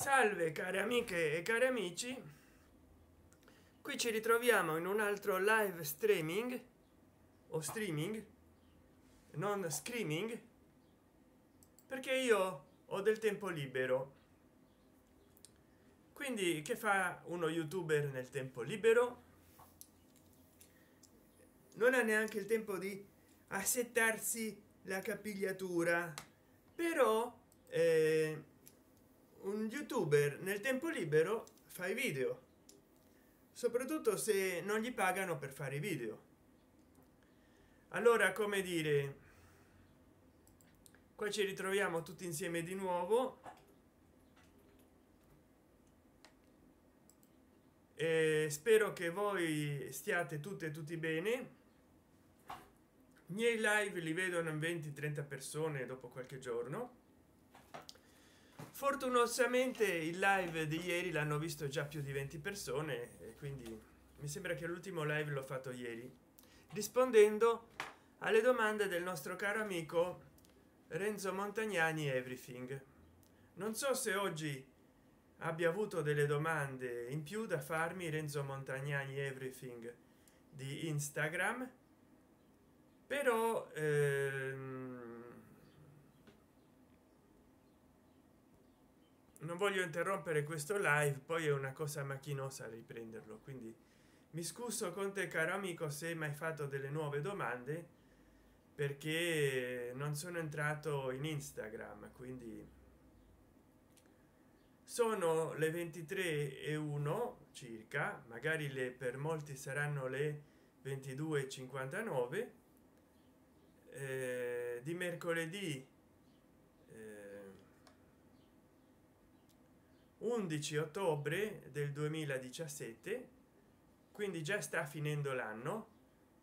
Salve care amiche e cari amici, qui ci ritroviamo in un altro live streaming o streaming, non screaming, perché io ho del tempo libero. Quindi che fa uno youtuber nel tempo libero? Non ha neanche il tempo di assettarsi la capigliatura, però un youtuber nel tempo libero fa i video, soprattutto se non gli pagano per fare i video. Allora, come dire, qua ci ritroviamo tutti insieme di nuovo e spero che voi stiate tutte e tutti bene. I miei live li vedono in 20-30 persone dopo qualche giorno. Fortunosamente il live di ieri l'hanno visto già più di 20 persone e quindi mi sembra che l'ultimo live l'ho fatto ieri, rispondendo alle domande del nostro caro amico Renzo Montagnani Everything. Non so se oggi abbia avuto delle domande in più da farmi Renzo Montagnani Everything di Instagram, però non voglio interrompere questo live, poi è una cosa macchinosa riprenderlo, quindi mi scuso con te caro amico se mi hai fatto delle nuove domande, perché non sono entrato in Instagram. Quindi sono le 23:01 circa, magari per molti saranno le 22:59 di mercoledì 11 ottobre del 2017. Quindi già sta finendo l'anno,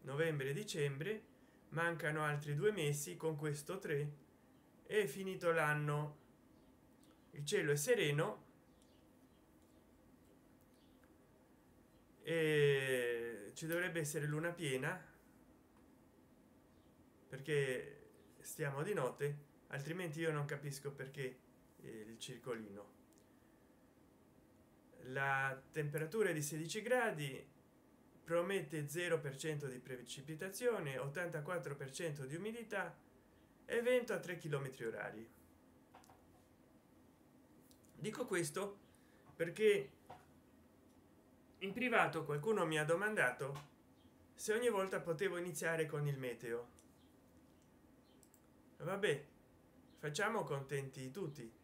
novembre dicembre, mancano altri 2 mesi, con questo 3 è finito l'anno. Il cielo è sereno e ci dovrebbe essere luna piena, perché stiamo di notte, altrimenti io non capisco perché il circolino. La temperatura è di 16 gradi, promette 0% di precipitazione, 84% di umidità e vento a 3 km/h. Dico questo perché in privato qualcuno mi ha domandato se ogni volta potevo iniziare con il meteo. Vabbè, facciamo contenti tutti.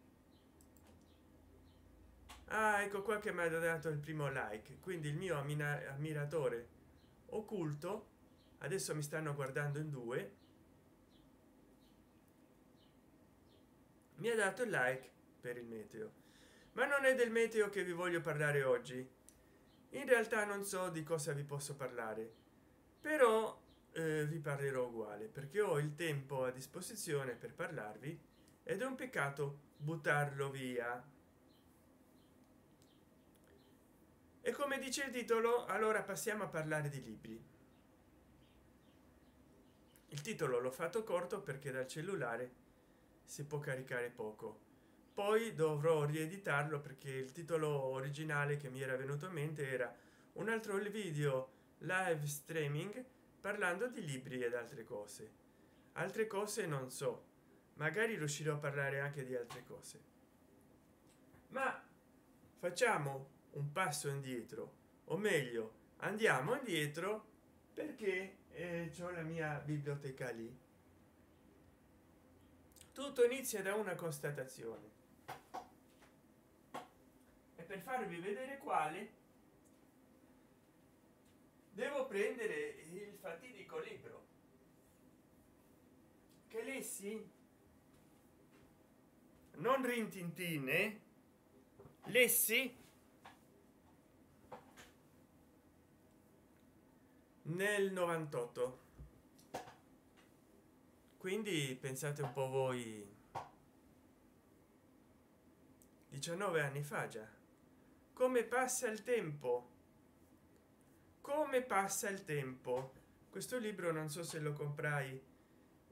Ah, ecco qua che mi ha dato il primo like, quindi il mio ammiratore occulto. Adesso mi stanno guardando in due, mi ha dato il like per il meteo. Ma non è del meteo che vi voglio parlare oggi. In realtà non so di cosa vi posso parlare, però vi parlerò uguale, perché ho il tempo a disposizione per parlarvi ed è un peccato buttarlo via. E come dice il titolo, allora passiamo a parlare di libri. Il titolo l'ho fatto corto perché dal cellulare si può caricare poco, poi dovrò rieditarlo perché il titolo originale che mi era venuto in mente era un altro video live streaming parlando di libri ed altre cose non so, magari riuscirò a parlare anche di altre cose. Ma facciamo un passo indietro, o meglio andiamo indietro, perché c'ho la mia biblioteca lì. Tutto inizia da una constatazione, e per farvi vedere quale devo prendere il fatidico libro che lessi, non rintintine, lessi nel 98. Quindi pensate un po' voi, 19 anni fa già. Come passa il tempo, come passa il tempo. Questo libro non so se lo comprai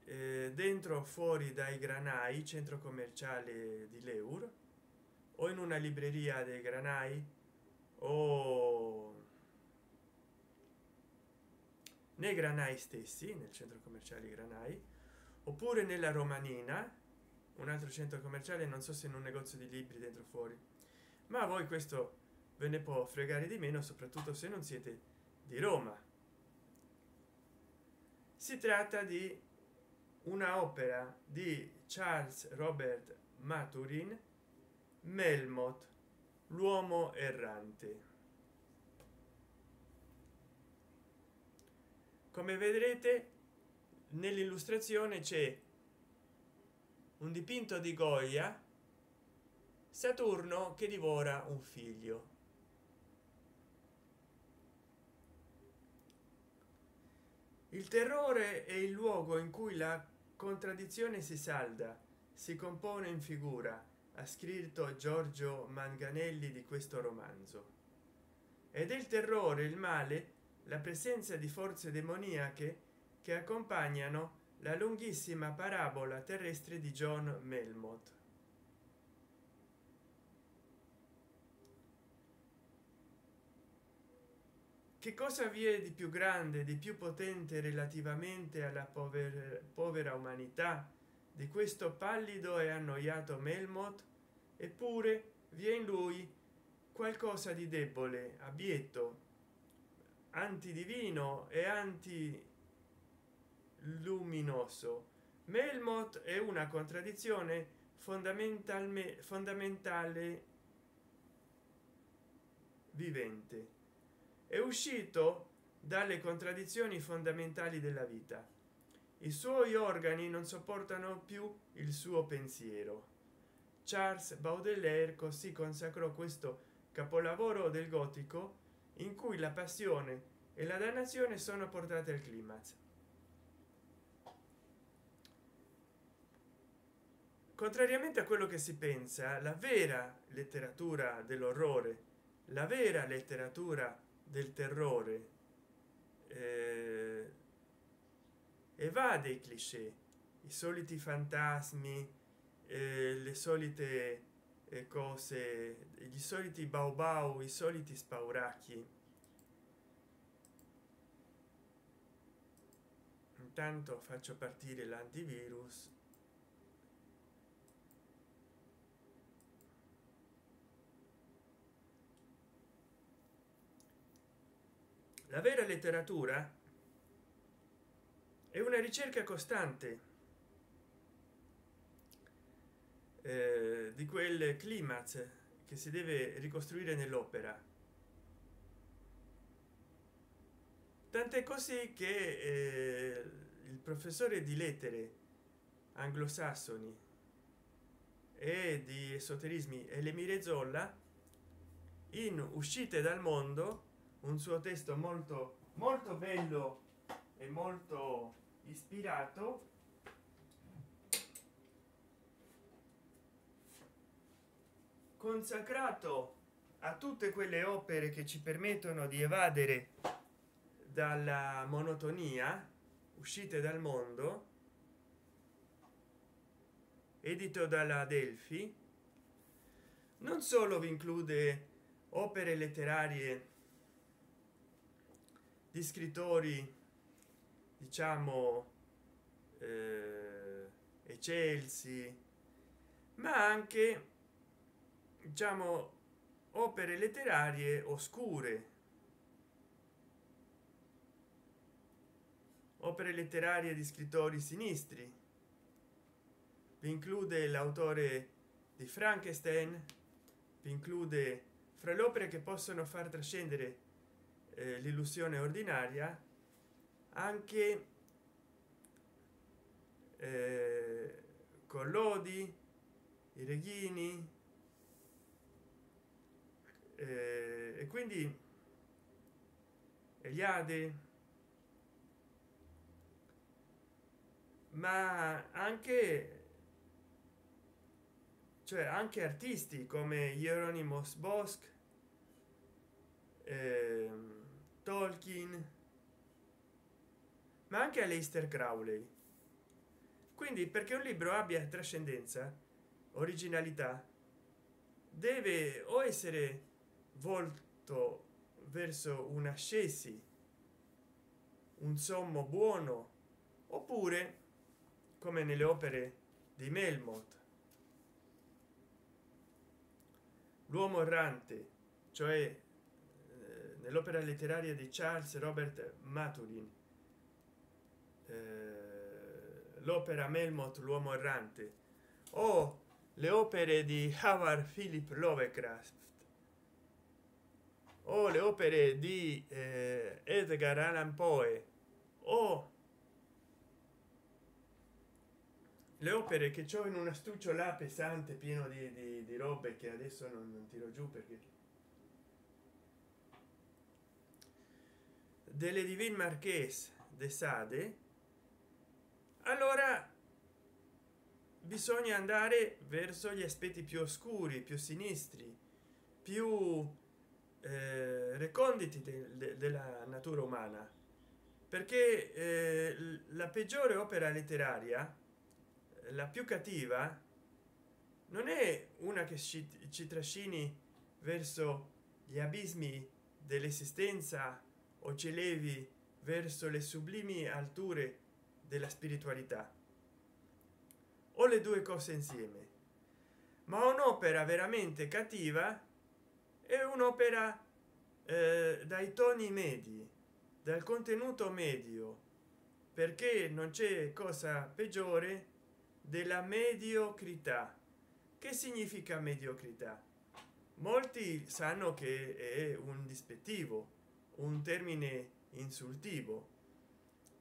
dentro o fuori dai Granai, centro commerciale di Leur, o in una libreria dei granai o nei granai stessi, nel centro commerciale granai, oppure nella romanina, un altro centro commerciale, non so se in un negozio di libri dentro o fuori, ma a voi questo ve ne può fregare di meno, soprattutto se non siete di Roma. Si tratta di una opera di Charles Robert Maturin, Melmoth, l'uomo errante. Come vedrete nell'illustrazione c'è un dipinto di Goya, Saturno che divora un figlio. Il terrore è il luogo in cui la contraddizione si salda, si compone in figura, ha scritto Giorgio Manganelli di questo romanzo. Ed è il terrore, il male, la presenza di forze demoniache che accompagnano la lunghissima parabola terrestre di John Melmoth. Che cosa vi è di più grande, di più potente relativamente alla povera umanità di questo pallido e annoiato Melmoth? Eppure vi è in lui qualcosa di debole, abietto, antidivino e antiluminoso. Melmoth è una contraddizione fondamentale vivente. È uscito dalle contraddizioni fondamentali della vita. I suoi organi non sopportano più il suo pensiero. Charles Baudelaire così consacrò questo capolavoro del gotico in cui la passione e la dannazione sono portate al climax. Contrariamente a quello che si pensa, la vera letteratura dell'orrore, la vera letteratura del terrore evade i cliché, i soliti fantasmi, le solite cose, gli soliti baobao, i soliti spauracchi. Intanto faccio partire l'antivirus. La vera letteratura è una ricerca costante di quel climax che si deve ricostruire nell'opera, tant'è così che il professore di lettere anglosassoni e di esoterismi Elemire Zolla, in Uscite dal mondo, un suo testo molto bello e molto ispirato, consacrato a tutte quelle opere che ci permettono di evadere dalla monotonia, Uscite dal mondo, edito dalla Delphi, non solo vi include opere letterarie di scrittori, diciamo, eccelsi, ma anche, diciamo, opere letterarie oscure, opere letterarie di scrittori sinistri. Vi include l'autore di Frankenstein, vi include, fra le opere che possono far trascendere l'illusione ordinaria, anche Collodi, i Reghini, e quindi Eliade, ma anche, cioè anche artisti come Hieronymus Bosch, Tolkien, ma anche Aleister Crowley. Quindi perché un libro abbia trascendenza, originalità, deve o essere volto verso una ascesi, un sommo buono, oppure come nelle opere di Melmoth, l'uomo errante, cioè nell'opera letteraria di Charles Robert Maturin, l'opera Melmoth l'uomo errante, o le opere di Howard Philip Lovecraft, o le opere di Edgar Allan Poe, o le opere che ho in un astuccio là pesante pieno di robe che adesso non tiro giù, perché delle Divine Marqués de Sade, allora bisogna andare verso gli aspetti più oscuri, più sinistri, più reconditi della natura umana, perché la peggiore opera letteraria, la più cattiva, non è una che ci trascini verso gli abismi dell'esistenza o ci elevi verso le sublimi alture della spiritualità, o le due cose insieme, ma un'opera veramente cattiva è un'opera dai toni medi, dal contenuto medio, perché non c'è cosa peggiore della mediocrità. Che significa mediocrità? Molti sanno che è un dispettivo, un termine insultivo,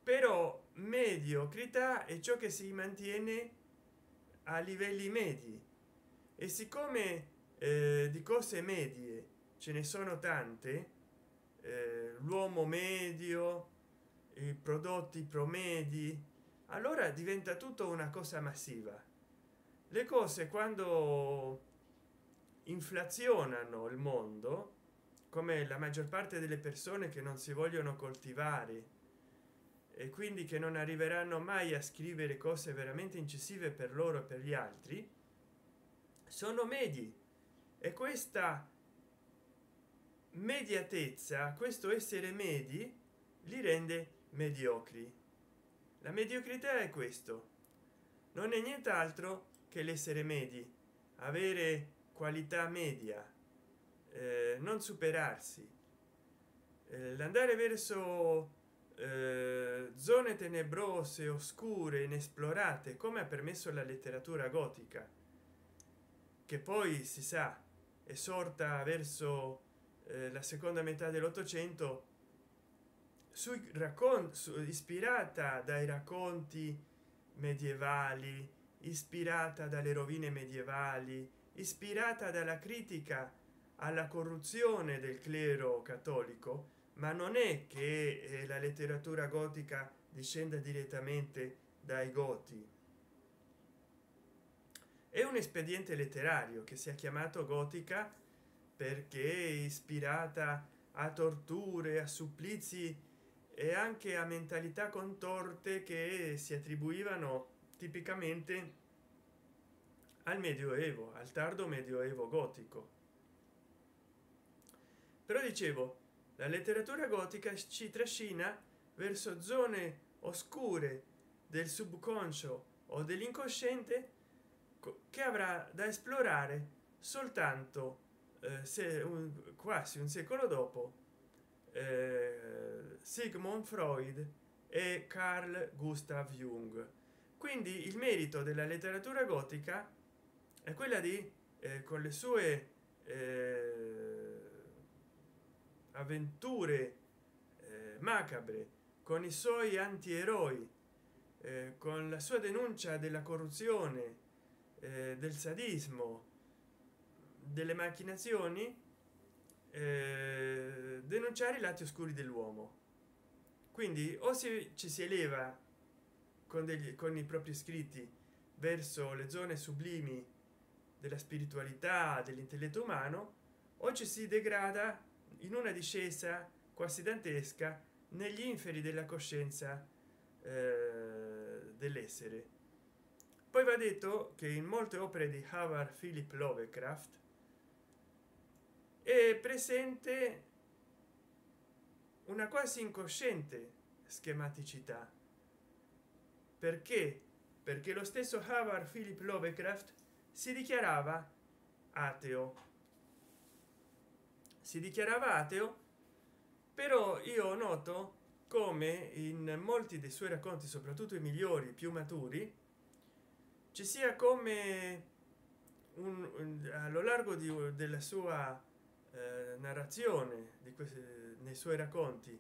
però mediocrità è ciò che si mantiene a livelli medi, e siccome di cose medie ce ne sono tante, l'uomo medio, i prodotti promedi, allora diventa tutto una cosa massiva. Le cose, quando inflazionano il mondo, come la maggior parte delle persone che non si vogliono coltivare e quindi che non arriveranno mai a scrivere cose veramente incisive per loro e per gli altri, sono medi, e questa mediatezza, questo essere medi, li rende mediocri. La mediocrità è questo, non è nient'altro che l'essere medi, avere qualità media, non superarsi, l'andare verso zone tenebrose, oscure, inesplorate, come ha permesso la letteratura gotica, che poi si sa è sorta verso la seconda metà dell'Ottocento, sui racconti, ispirata dai racconti medievali, ispirata dalle rovine medievali, ispirata dalla critica alla corruzione del clero cattolico. Ma non è che la letteratura gotica discenda direttamente dai goti, è un espediente letterario che si è chiamato gotica perché è ispirata a torture, a supplizi e anche a mentalità contorte che si attribuivano tipicamente al medioevo, al tardo medioevo gotico. Però dicevo, la letteratura gotica ci trascina verso zone oscure del subconscio o dell'incosciente che avrà da esplorare soltanto quasi un secolo dopo Sigmund Freud e Carl Gustav Jung. Quindi il merito della letteratura gotica è quella di con le sue avventure macabre, con i suoi antieroi, con la sua denuncia della corruzione, del sadismo, delle macchinazioni, denunciare i lati oscuri dell'uomo. Quindi o ci si eleva con i propri scritti verso le zone sublimi della spiritualità, dell'intelletto umano, o ci si degrada in una discesa quasi dantesca negli inferi della coscienza dell'essere. Poi va detto che in molte opere di Howard Philip Lovecraft è presente una quasi incosciente schematicità. Perché? Perché lo stesso Howard Philip Lovecraft si dichiarava ateo, però io noto come in molti dei suoi racconti, soprattutto i migliori, più maturi, ci sia come allo largo della sua narrazione di questi, nei suoi racconti,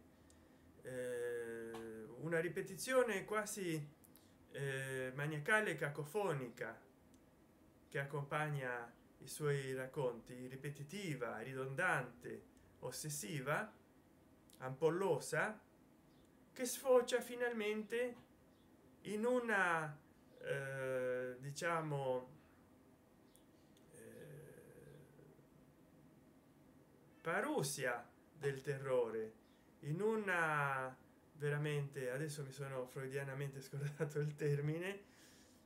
una ripetizione quasi maniacale, cacofonica, che accompagna i suoi racconti, ripetitiva, ridondante, ossessiva, ampollosa, che sfocia finalmente in una diciamo parusia del terrore, in una veramente, adesso mi sono freudianamente scordato il termine,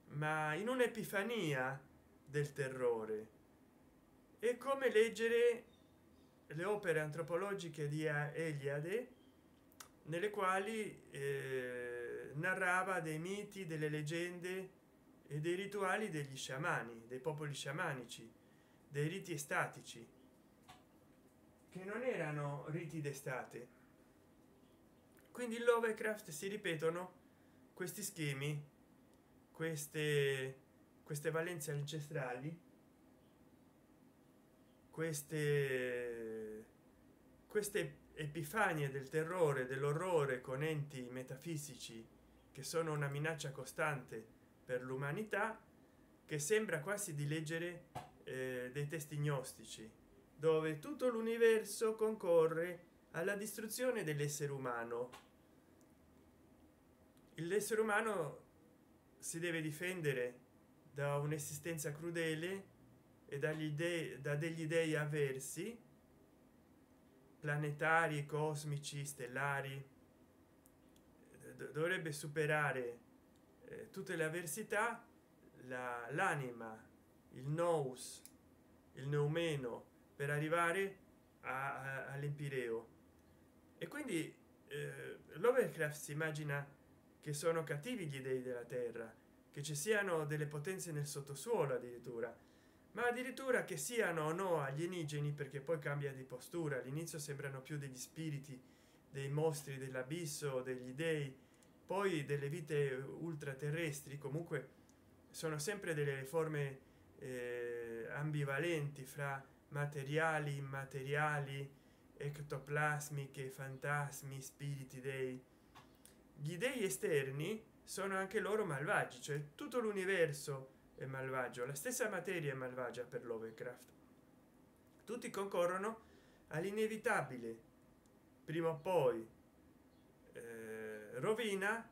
ma in un'epifania del terrore. È come leggere le opere antropologiche di Eliade, nelle quali narrava dei miti, delle leggende e dei rituali degli sciamani, dei popoli sciamanici, dei riti estatici, che non erano riti d'estate. Quindi in Lovecraft si ripetono questi schemi, queste valenze ancestrali, queste epifanie del terrore, dell'orrore con enti metafisici che sono una minaccia costante per l'umanità, che sembra quasi di leggere dei testi gnostici, dove tutto l'universo concorre alla distruzione dell'essere umano. L'essere umano si deve difendere da un'esistenza crudele e da degli dei avversi, planetari, cosmici, stellari. Dovrebbe superare tutte le avversità, l'anima, il nous, il neumeno, per arrivare all'empireo. E quindi Lovecraft si immagina che sono cattivi gli dei della terra, che ci siano delle potenze nel sottosuolo addirittura, ma addirittura che siano o no alienigeni, perché poi cambia di postura. All'inizio sembrano più degli spiriti, dei mostri dell'abisso, degli dei, poi delle vite ultraterrestri. Comunque sono sempre delle forme ambivalenti fra materiali, immateriali, ectoplasmiche, fantasmi, spiriti, dei. Gli dei esterni sono anche loro malvagi, cioè tutto l'universo è malvagio, la stessa materia è malvagia per Lovecraft. Tutti concorrono all'inevitabile, prima o poi, rovina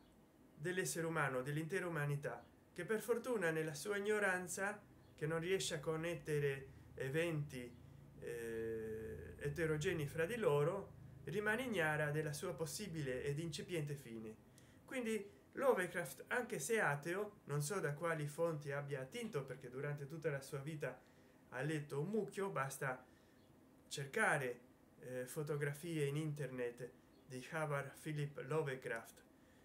dell'essere umano, dell'intera umanità, che per fortuna nella sua ignoranza, che non riesce a connettere eventi eterogenei fra di loro, rimane ignara della sua possibile ed incipiente fine. Quindi Lovecraft, anche se ateo, non so da quali fonti abbia attinto, perché durante tutta la sua vita ha letto un mucchio, basta cercare fotografie in internet di Howard Philip Lovecraft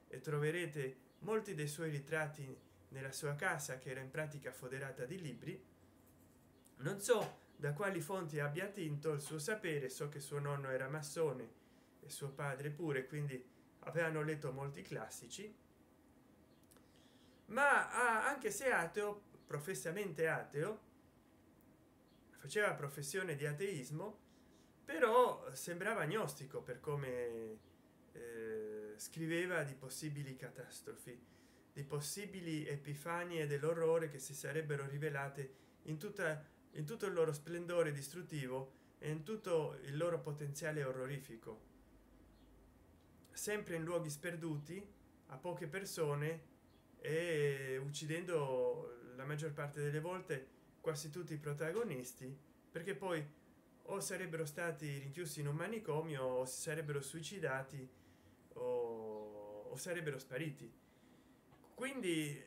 e troverete molti dei suoi ritratti nella sua casa, che era in pratica foderata di libri. Non so da quali fonti abbia attinto il suo sapere, so che suo nonno era massone e suo padre pure, quindi avevano letto molti classici, ma anche se ateo, professamente ateo, faceva professione di ateismo, però sembrava agnostico per come scriveva di possibili catastrofi, di possibili epifanie dell'orrore che si sarebbero rivelate in tutto il loro splendore distruttivo e in tutto il loro potenziale orrorifico, sempre in luoghi sperduti, a poche persone, e uccidendo la maggior parte delle volte quasi tutti i protagonisti, perché poi o sarebbero stati rinchiusi in un manicomio, o si sarebbero suicidati, o sarebbero spariti. Quindi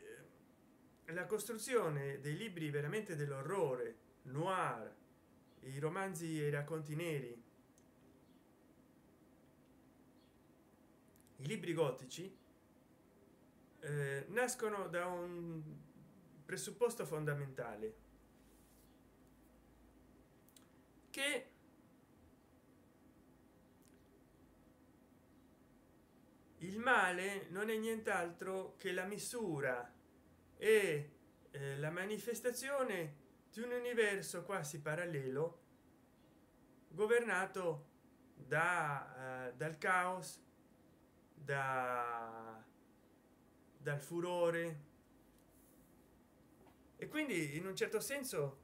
la costruzione dei libri veramente dell'orrore noir, i romanzi e i racconti neri, i libri gotici nascono da un presupposto fondamentale, che il male non è nient'altro che la misura e la manifestazione di un universo quasi parallelo governato dal caos, dal furore, e quindi in un certo senso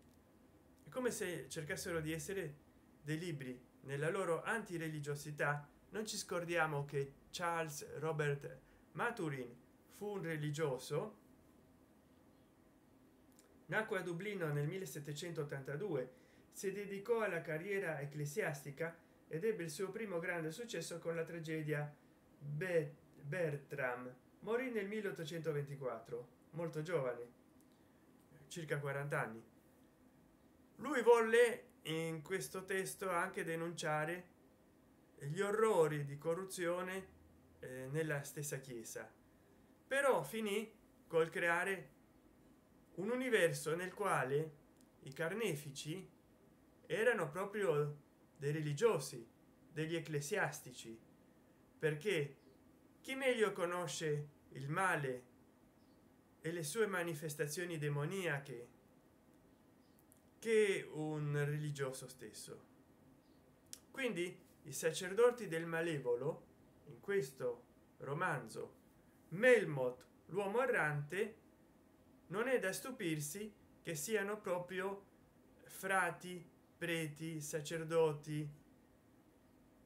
è come se cercassero di essere dei libri nella loro antireligiosità. Non ci scordiamo che Charles Robert Maturin fu un religioso, nacque a Dublino nel 1782, si dedicò alla carriera ecclesiastica ed ebbe il suo primo grande successo con la tragedia Bertram. Morì nel 1824, molto giovane, circa 40 anni. Lui volle in questo testo anche denunciare gli orrori di corruzione nella stessa chiesa, però finì col creare un universo nel quale i carnefici erano proprio dei religiosi, degli ecclesiastici, perché chi meglio conosce il male e le sue manifestazioni demoniache che un religioso stesso. Quindi i sacerdoti del malevolo, in questo romanzo Melmoth l'uomo errante, non è da stupirsi che siano proprio frati, preti, sacerdoti,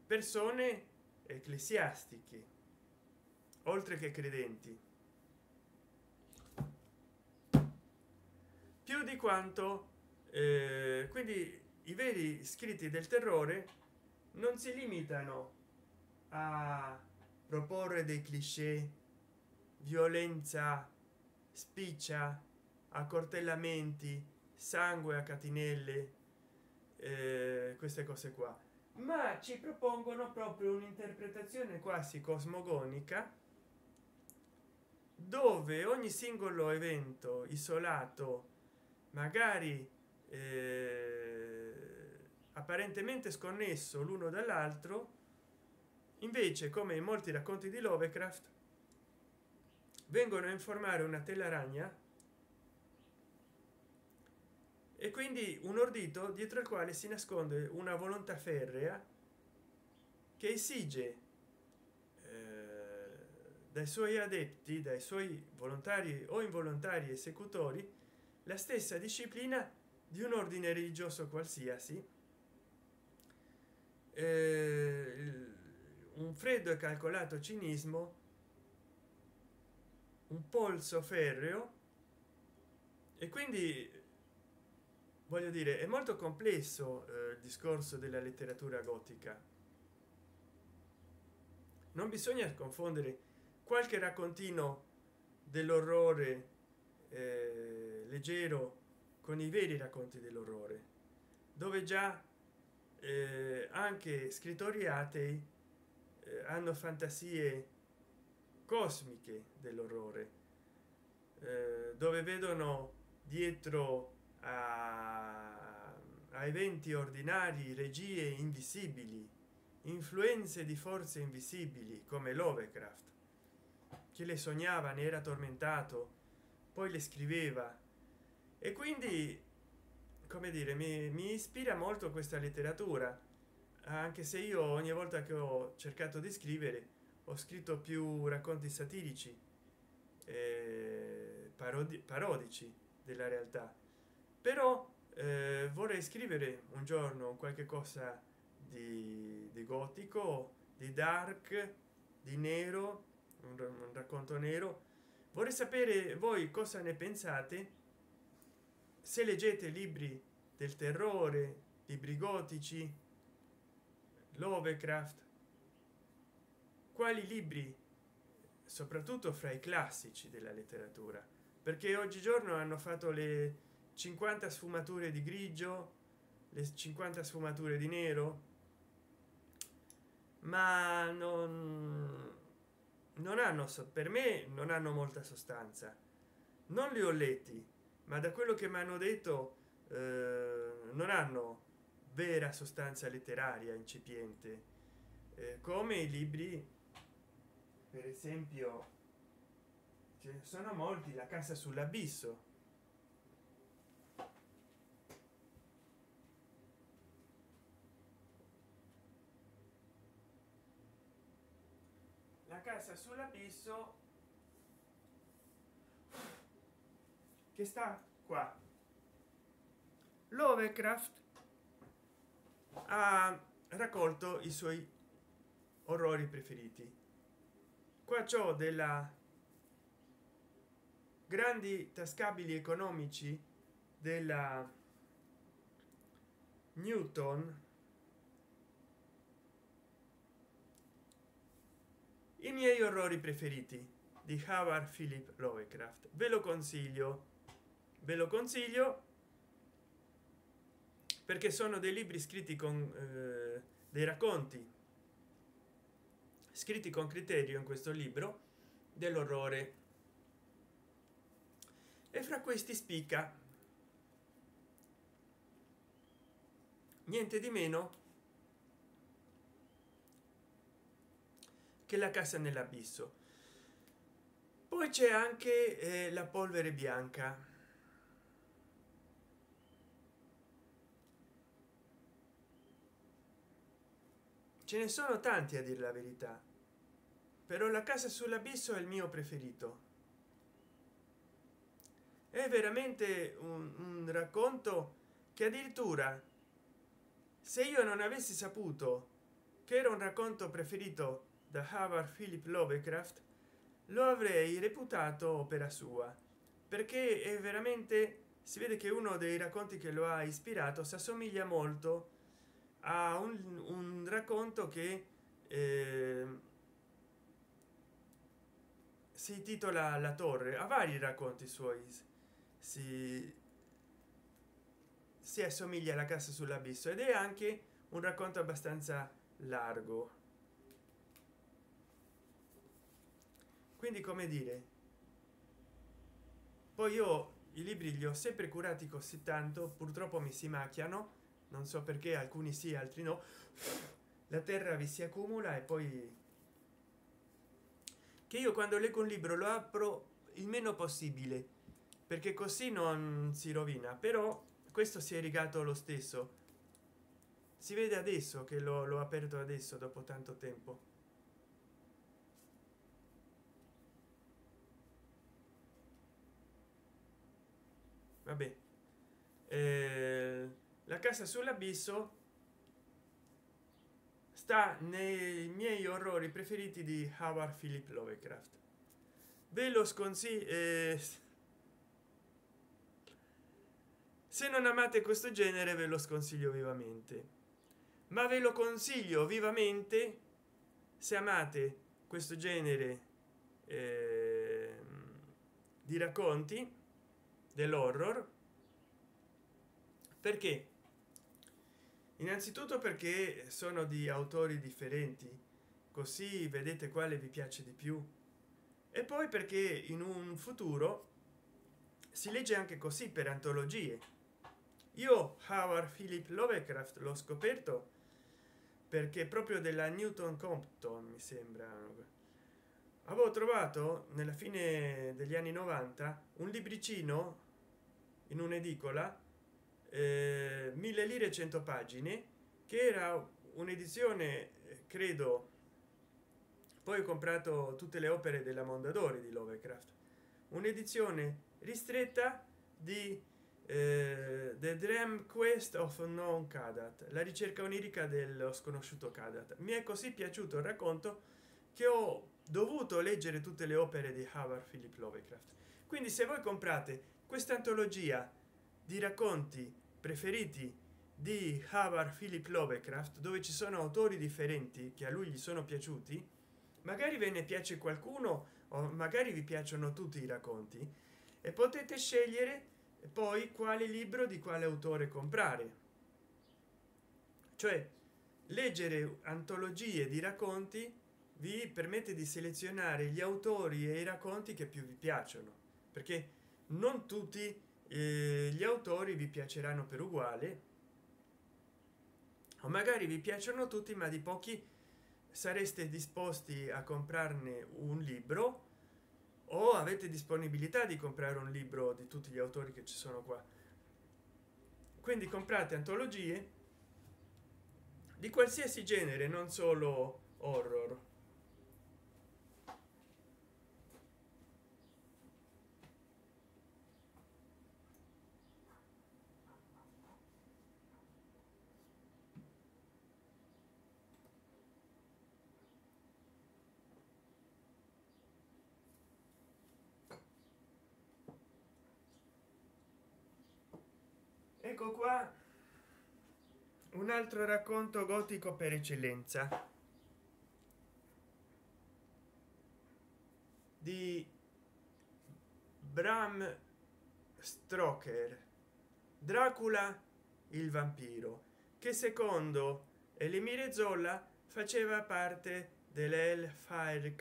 persone ecclesiastiche oltre che credenti, più di quanto quindi i veri scritti del terrore non si limitano a proporre dei cliché, violenza spiccia, accortellamenti, sangue a catinelle, queste cose qua, ma ci propongono proprio un'interpretazione quasi cosmogonica, dove ogni singolo evento isolato, magari apparentemente sconnesso l'uno dall'altro, invece, come in molti racconti di Lovecraft, vengono a informare una tela ragna e quindi un ordito dietro il quale si nasconde una volontà ferrea che esige dai suoi adepti, dai suoi volontari o involontari esecutori, la stessa disciplina di un ordine religioso qualsiasi, un freddo e calcolato cinismo, un polso ferreo. E quindi voglio dire, è molto complesso il discorso della letteratura gotica. Non bisogna confondere qualche raccontino dell'orrore leggero con i veri racconti dell'orrore, dove già anche scrittori atei hanno fantasie cosmiche dell'orrore, dove vedono dietro a eventi ordinari regie invisibili, influenze di forze invisibili, come Lovecraft, che le sognava, ne era tormentato, poi le scriveva. E quindi, come dire, mi ispira molto questa letteratura, anche se io ogni volta che ho cercato di scrivere ho scritto più racconti satirici, parodici della realtà. Però vorrei scrivere un giorno qualche cosa di gotico, di dark, di nero, un racconto nero. Vorrei sapere voi cosa ne pensate, se leggete libri del terrore, libri gotici, Lovecraft, quali libri, soprattutto fra i classici della letteratura, perché oggigiorno hanno fatto le 50 sfumature di grigio, le 50 sfumature di nero, ma non hanno per me non hanno molta sostanza. Non li ho letti, ma da quello che mi hanno detto non hanno vera sostanza letteraria incipiente, come i libri, per esempio. Ce ne sono molti. La casa sull'abisso, la casa sull'abisso, che sta qua. Lovecraft ha raccolto i suoi orrori preferiti. Qua c'ho della grandi tascabili economici della Newton, i miei orrori preferiti di Howard Philip Lovecraft. Ve lo consiglio, ve lo consiglio, perché sono dei libri scritti con dei racconti scritti con criterio in questo libro dell'orrore, e fra questi spicca niente di meno che La casa nell'abisso. Poi c'è anche La polvere bianca. Ce ne sono tanti, a dir la verità, però La casa sull'abisso è il mio preferito. È veramente un racconto che addirittura, se io non avessi saputo che era un racconto preferito da Howard Philip Lovecraft, lo avrei reputato opera sua, perché è veramente, si vede che uno dei racconti che lo ha ispirato si assomiglia molto a un racconto che si intitola La torre. A vari racconti suoi si assomiglia alla casa sull'abisso, ed è anche un racconto abbastanza largo. Quindi, come dire, poi io i libri li ho sempre curati così tanto, purtroppo mi si macchiano, non so perché, alcuni sì, altri no. La terra vi si accumula, e poi, che io quando leggo un libro lo apro il meno possibile, perché così non si rovina. Però questo si è rigato lo stesso, si vede adesso che l'ho aperto adesso dopo tanto tempo. Vabbè, La casa sull'abisso sta nei miei orrori preferiti di Howard Philip Lovecraft. Ve lo sconsiglio, se non amate questo genere ve lo sconsiglio vivamente, ma ve lo consiglio vivamente se amate questo genere di racconti dell'horror. Perché? Innanzitutto perché sono di autori differenti, così vedete quale vi piace di più, e poi perché in un futuro si legge anche così, per antologie. Io Howard Philip Lovecraft l'ho scoperto perché proprio della Newton Compton, mi sembra, avevo trovato nella fine degli anni 90 un libricino in un'edicola, 1000 lire 100 pagine, che era un'edizione, credo. Poi ho comprato tutte le opere della Mondadori di Lovecraft, un'edizione ristretta di The Dream Quest of Unknown Cadat, la ricerca onirica dello sconosciuto Cadat. Mi è così piaciuto il racconto che ho dovuto leggere tutte le opere di Howard Philip Lovecraft. Quindi, se voi comprate questa antologia di racconti preferiti di Howard Philip Lovecraft, dove ci sono autori differenti che a lui gli sono piaciuti, magari ve ne piace qualcuno, o magari vi piacciono tutti i racconti, e potete scegliere poi quale libro di quale autore comprare. cioè leggere antologie di racconti vi permette di selezionare gli autori e i racconti che più vi piacciono, perché non tutti gli autori vi piaceranno per uguale, o magari vi piacciono tutti ma di pochi sareste disposti a comprarne un libro, o avete disponibilità di comprare un libro di tutti gli autori che ci sono qua. Quindi comprate antologie di qualsiasi genere, non solo horror. Ecco qua un altro racconto gotico per eccellenza di Bram Stoker, Dracula il vampiro, che secondo Elimire Zolla faceva parte dell'Hellfire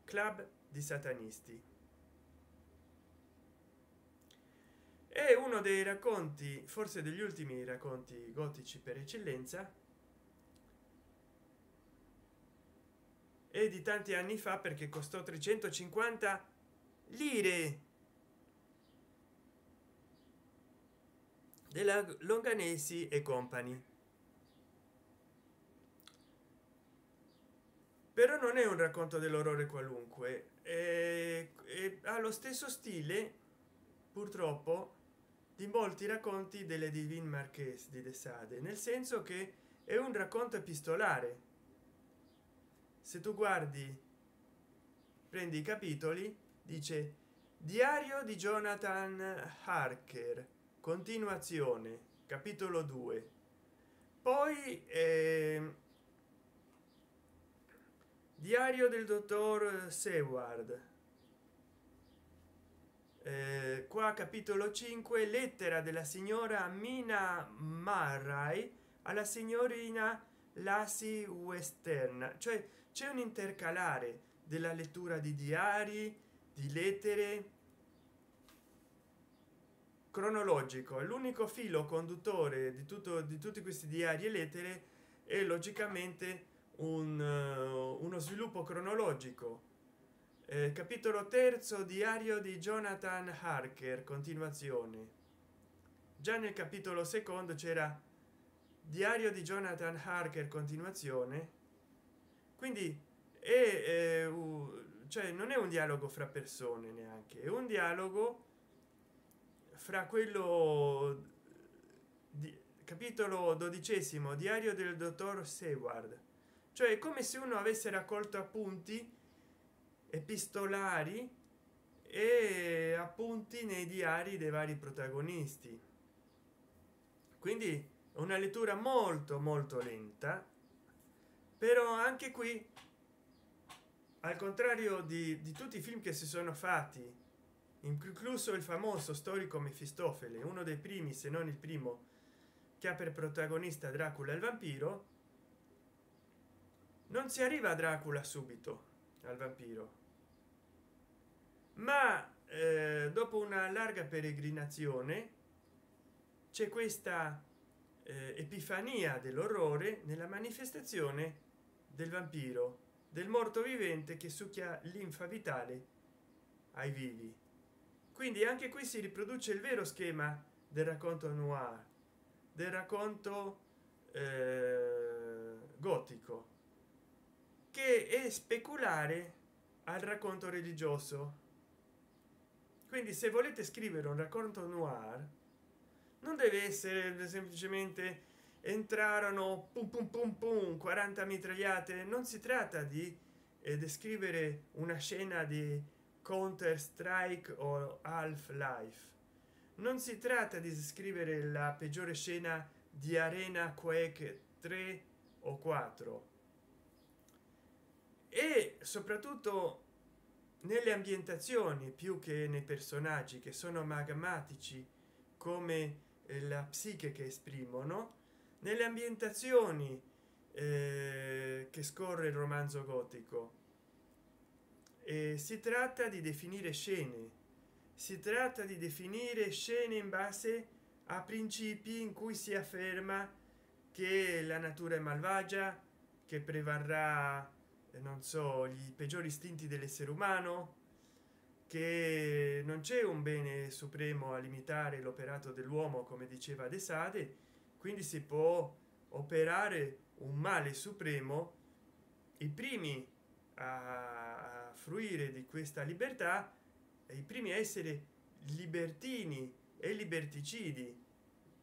club di satanisti. È uno dei racconti, forse degli ultimi racconti gotici per eccellenza, e di tanti anni fa perché costò 350 lire, della Longanesi e Company. Però non è un racconto dell'orrore qualunque, ha lo stesso stile purtroppo di molti racconti delle Divine Marquez di De Sade, nel senso che è un racconto epistolare. Se tu guardi, prendi i capitoli, dice diario di Jonathan Harker, continuazione, capitolo 2, poi diario del dottor Seward, qua capitolo 5, lettera della signora Mina Marray alla signorina Lassie Western, cioè c'è un intercalare della lettura di diari, di lettere, cronologico. L'unico filo conduttore di tutti questi diari e lettere è logicamente uno sviluppo cronologico. Capitolo terzo, diario di Jonathan Harker, continuazione. Già nel capitolo secondo c'era diario di Jonathan Harker, continuazione. Quindi cioè non è un dialogo fra persone, neanche è un dialogo fra quello di capitolo 12, diario del dottor Seward, cioè è come se uno avesse raccolto appunti epistolari e appunti nei diari dei vari protagonisti. Quindi una lettura molto molto lenta, però anche qui, al contrario di tutti i film che si sono fatti, incluso il famoso storico Mefistofele, uno dei primi se non il primo che ha per protagonista Dracula il vampiro, non si arriva a Dracula subito al vampiro, ma dopo una larga peregrinazione c'è questa epifania dell'orrore nella manifestazione del vampiro, del morto vivente che succhia linfa vitale ai vivi. Quindi anche qui si riproduce il vero schema del racconto noir, del racconto gotico, che è speculare al racconto religioso. Quindi se volete scrivere un racconto noir non deve essere semplicemente entrarono pum pum pum pum 40 mitragliate, non si tratta di descrivere una scena di Counter Strike o Half-Life, non si tratta di scrivere la peggiore scena di Arena Quake 3 o 4, e soprattutto nelle ambientazioni più che nei personaggi, che sono magmatici come la psiche che esprimono nelle ambientazioni che scorre il romanzo gotico. Si tratta di definire scene, si tratta di definire scene in base a principi in cui si afferma che la natura è malvagia, che prevarrà non so gli peggiori istinti dell'essere umano, che non c'è un bene supremo a limitare l'operato dell'uomo come diceva De Sade, quindi si può operare un male supremo. I primi a fruire di questa libertà, i primi a essere libertini e liberticidi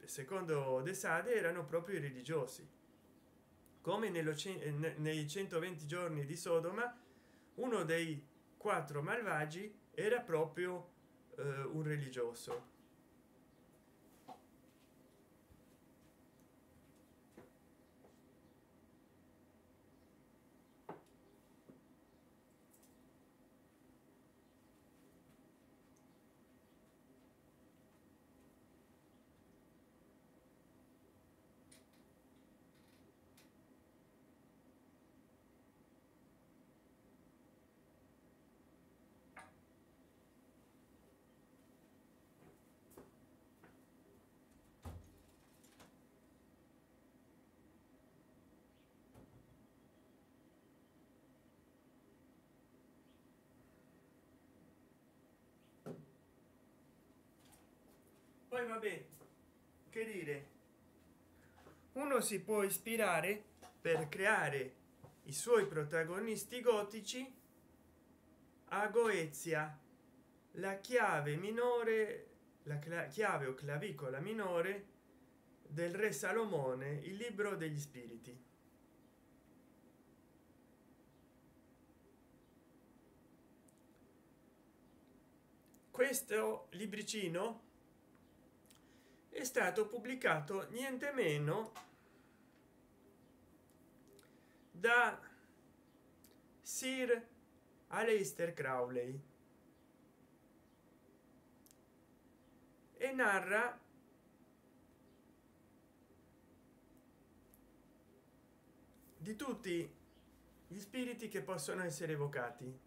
secondo De Sade erano proprio i religiosi, come nei 120 giorni di Sodoma uno dei 4 malvagi era proprio un religioso. Poi vabbè, che dire, uno si può ispirare per creare i suoi protagonisti gotici a Goezia, la chiave minore, la chiave o clavicola minore del re Salomone, il libro degli spiriti. Questo libricino è stato pubblicato niente meno da Sir Aleister Crowley e narra di tutti gli spiriti che possono essere evocati.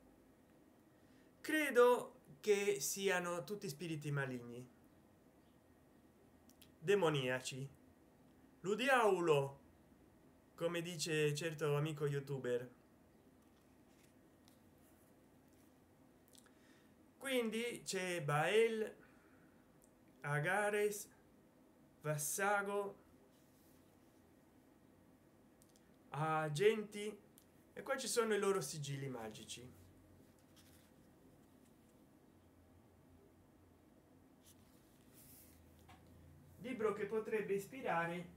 Credo che siano tutti spiriti maligni, demoniaci, l'udiaulo, come dice certo amico youtuber. Quindi c'è Bael, Agares, Vassago, agenti, e qua ci sono i loro sigilli magici. Libro che potrebbe ispirare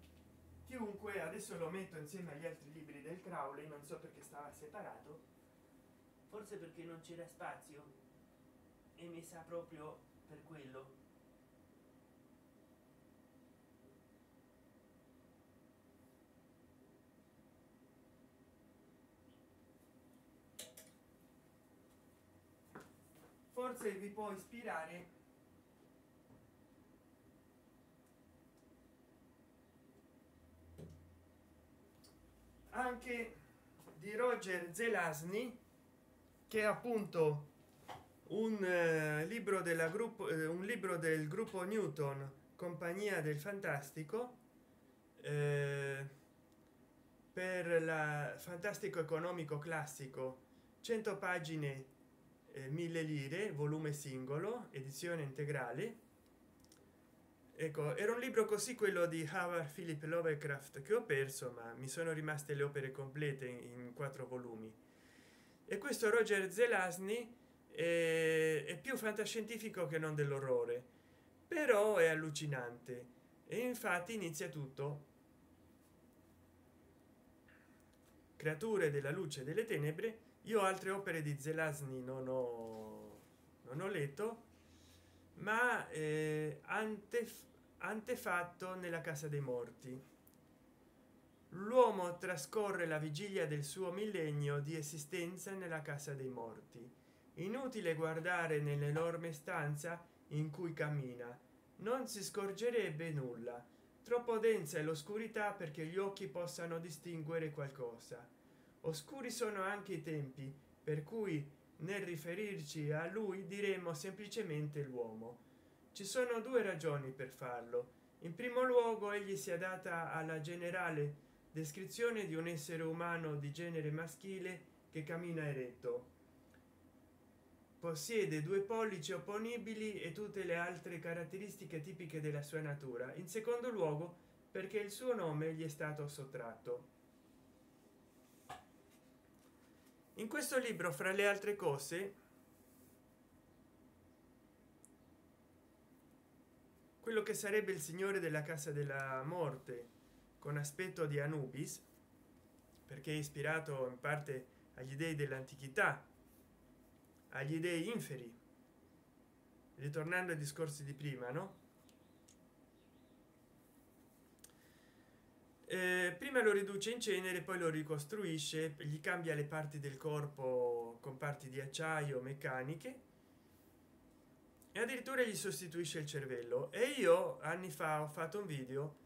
chiunque. Adesso lo metto insieme agli altri libri del Crowley, non so perché stava separato, forse perché non c'era spazio e mi sa proprio per quello. Forse vi può ispirare anche di Roger Zelazny, che è appunto un libro della gruppo un libro del gruppo Newton, compagnia del fantastico, per la fantastico economico classico, 100 pagine, 1000 lire, volume singolo, edizione integrale. Ecco, era un libro così quello di Howard Philip Lovecraft che ho perso, ma mi sono rimaste le opere complete in 4 volumi. E questo Roger Zelazny è più fantascientifico che non dell'orrore, però è allucinante, e infatti inizia tutto: creature della luce e delle tenebre. Io altre opere di Zelazny non ho letto, ma antefatto nella casa dei morti. L'uomo trascorre la vigilia del suo millennio di esistenza nella casa dei morti. Inutile guardare nell'enorme stanza in cui cammina, non si scorgerebbe nulla. Troppo densa è l'oscurità perché gli occhi possano distinguere qualcosa. Oscuri sono anche i tempi per cui nel riferirci a lui diremmo semplicemente l'uomo. Ci sono due ragioni per farlo. In primo luogo egli si adatta alla generale descrizione di un essere umano di genere maschile che cammina eretto, possiede due pollici opponibili e tutte le altre caratteristiche tipiche della sua natura. In secondo luogo perché il suo nome gli è stato sottratto. In questo libro, fra le altre cose, quello che sarebbe il signore della casa della morte con aspetto di Anubis, perché è ispirato in parte agli dei dell'antichità, agli dei inferi, ritornando ai discorsi di prima, no? Prima lo riduce in cenere, poi lo ricostruisce, gli cambia le parti del corpo con parti di acciaio meccaniche e addirittura gli sostituisce il cervello. E io anni fa ho fatto un video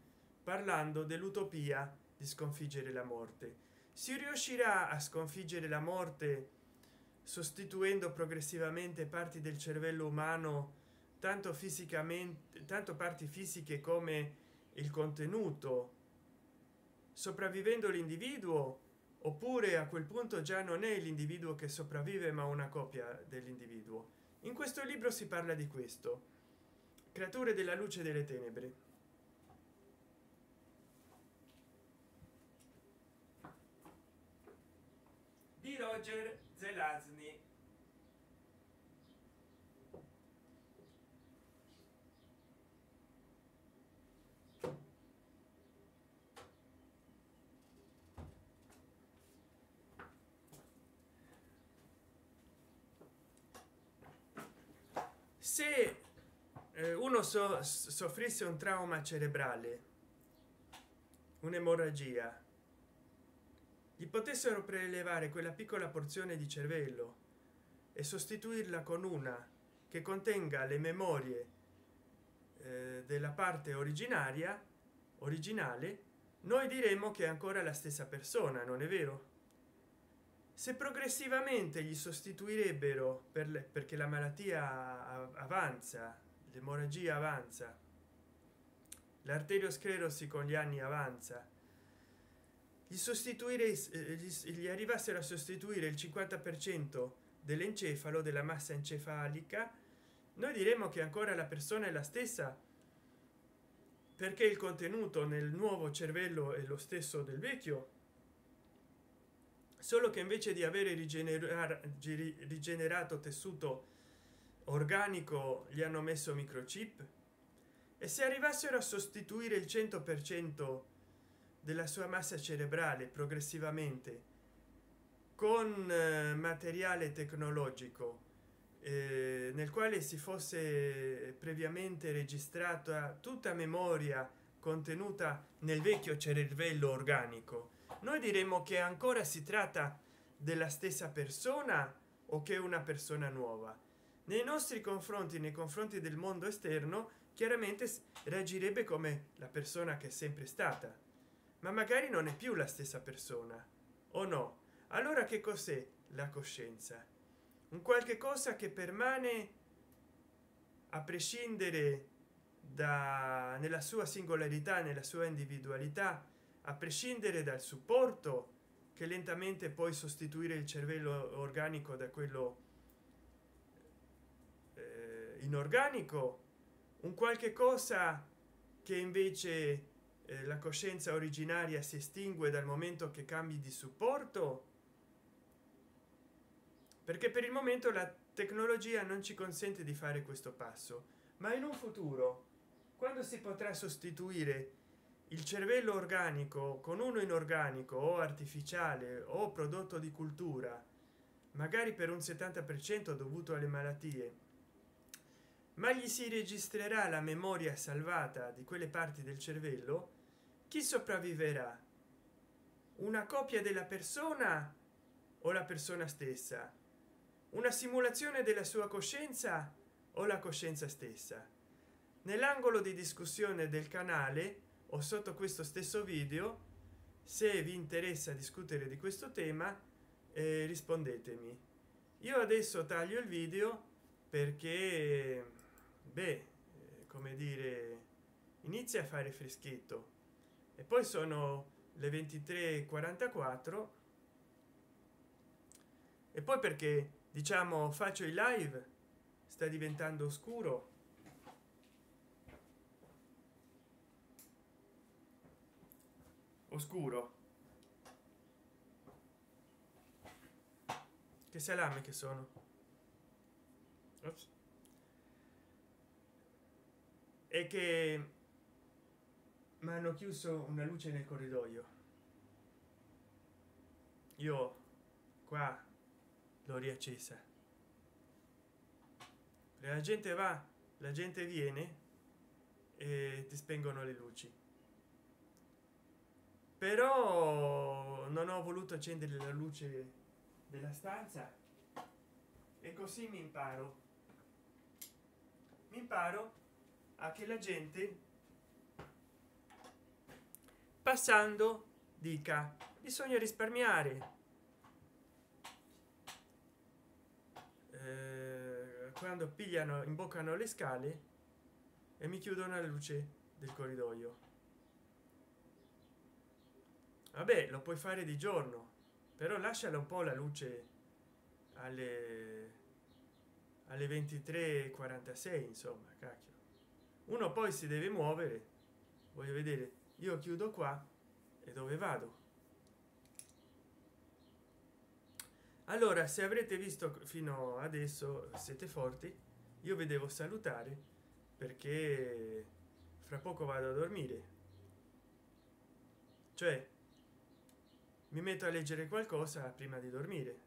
parlando dell'utopia di sconfiggere la morte. Si riuscirà a sconfiggere la morte sostituendo progressivamente parti del cervello umano, tanto fisicamente, tanto parti fisiche come il contenuto, sopravvivendo l'individuo, oppure a quel punto già non è l'individuo che sopravvive ma una copia dell'individuo? In questo libro si parla di questo, creature della luce e delle tenebre. Di Roger Zelazny. Se uno soffrisse un trauma cerebrale, un'emorragia, gli potessero prelevare quella piccola porzione di cervello e sostituirla con una che contenga le memorie della parte originale, noi diremmo che è ancora la stessa persona, non è vero? Se progressivamente gli sostituirebbero perché la malattia avanza, l'emorragia avanza, l'arteriosclerosi con gli anni avanza, gli arrivassero a sostituire il 50% dell'encefalo, della massa encefalica, noi diremmo che ancora la persona è la stessa, perché il contenuto nel nuovo cervello è lo stesso del vecchio, solo che invece di avere rigenerato tessuto organico gli hanno messo microchip. E se arrivassero a sostituire il 100% della sua massa cerebrale progressivamente con materiale tecnologico nel quale si fosse previamente registrata tutta memoria contenuta nel vecchio cervello organico, noi diremmo che ancora si tratta della stessa persona o che è una persona nuova. Nei nostri confronti, nei confronti del mondo esterno, chiaramente reagirebbe come la persona che è sempre stata, ma magari non è più la stessa persona, o no? Allora che cos'è la coscienza? Un qualche cosa che permane a prescindere nella sua singolarità, nella sua individualità, a prescindere dal supporto che lentamente poi sostituire il cervello organico da quello inorganico, un qualche cosa che invece la coscienza originaria si estingue dal momento che cambi di supporto, perché per il momento la tecnologia non ci consente di fare questo passo, ma in un futuro, quando si potrà sostituire il cervello organico con uno inorganico o artificiale o prodotto di cultura, magari per un 70% dovuto alle malattie, ma gli si registrerà la memoria salvata di quelle parti del cervello, chi sopravviverà? Una copia della persona o la persona stessa? Una simulazione della sua coscienza o la coscienza stessa? nell'angolo di discussione del canale o sotto questo stesso video. Se vi interessa discutere di questo tema, rispondetemi. Io adesso taglio il video perché, beh, come dire, inizia a fare freschetto e poi sono le 23:44, e poi perché, diciamo, faccio i live, sta diventando oscuro, oscuro. Che salame che sono. Ops. E che mi hanno chiuso una luce nel corridoio. Io qua l'ho riaccesa. La gente va, la gente viene e ti spengono le luci. Però non ho voluto accendere la luce della stanza e così mi imparo a che la gente passando dica bisogna risparmiare. Quando pigliano, imboccano le scale e mi chiudono la luce del corridoio. Vabbè, lo puoi fare di giorno, però lasciala un po' la luce alle 23:46, insomma, cacchio. Uno poi si deve muovere. Voglio vedere, io chiudo qua e dove vado? Allora, se avrete visto fino adesso, siete forti. Io vi devo salutare perché fra poco vado a dormire, cioè mi metto a leggere qualcosa prima di dormire,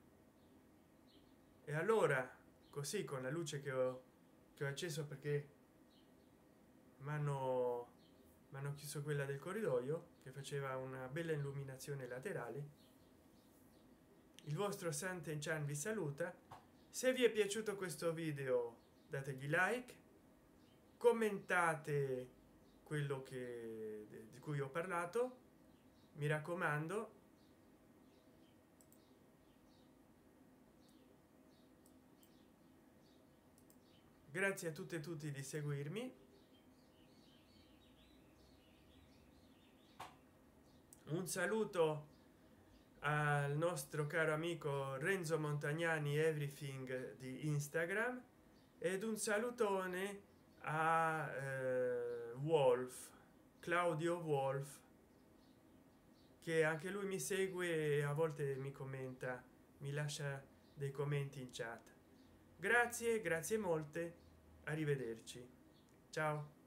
e allora così con la luce che ho acceso perché m'hanno chiuso quella del corridoio che faceva una bella illuminazione laterale. Il vostro Santen Chan vi saluta. Se vi è piaciuto questo video dategli like, commentate quello di cui ho parlato, mi raccomando. Grazie a tutte e tutti di seguirmi. Un saluto al nostro caro amico Renzo Montagnani Everything di Instagram, ed un salutone a Wolf, Claudio Wolf, che anche lui mi segue e a volte mi commenta, mi lascia dei commenti in chat. Grazie, grazie molte, arrivederci, ciao.